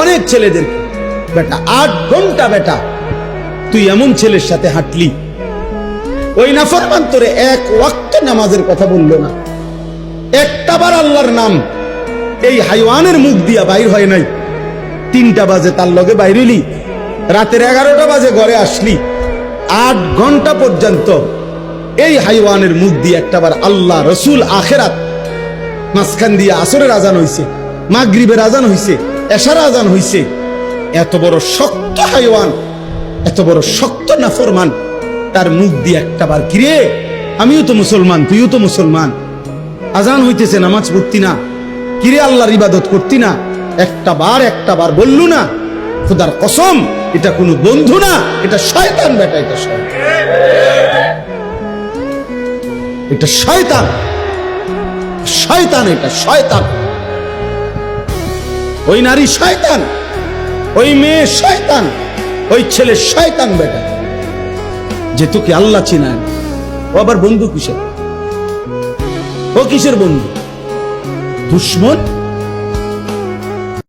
অনেক ছেলেদের বেটা 8 ঘন্টা বেটা তুই এমন ছেলের সাথে হাঁটলি, ওই নাফরমান তোরে এক ওয়াক্ত নামাজের কথা বললো না, একটাবার আল্লাহর নাম এই হাইওয়ানের মুখ দিয়া বাইর হয় নাই। 3টা বাজে তার লগে বাইরেলি, রাতের 11টা বাজে ঘরে আসলি, 8 ঘন্টা পর্যন্ত এই হাইওয়ানের মুখ দিয়ে একটাবার আল্লাহ রসুল আখেরাত, মাঝখান দিয়ে আসরের আজান হইছে, মাগরিবের আজান হইছে, এশার আজান হইছে। এত বড় শক্ত হাইওয়ান, এত বড় শক্ত নাফরমান, তার মুখ দিয়ে একটাবার কিরে আমিও তো মুসলমান, তুইও তো মুসলমান, আজান হইতেছে নামাজ পড়তি না, কিরে আল্লাহর ইবাদত করতি না, একটাবার বললু না? খোদার কসম এটা কোনো বন্ধু না, এটা শয়তান বেটা, এটা শয়তান, এটা শয়তান, শয়তান, এটা শয়তান। ওই নারী শয়তান, ওই মেয়ে শয়তান, ওই ছেলে শয়তান বেটা, যে তোকে আল্লাহ চিনায়। ও আবার বন্ধু কিসের? ও কিসের বন্ধু? দুশ্মন।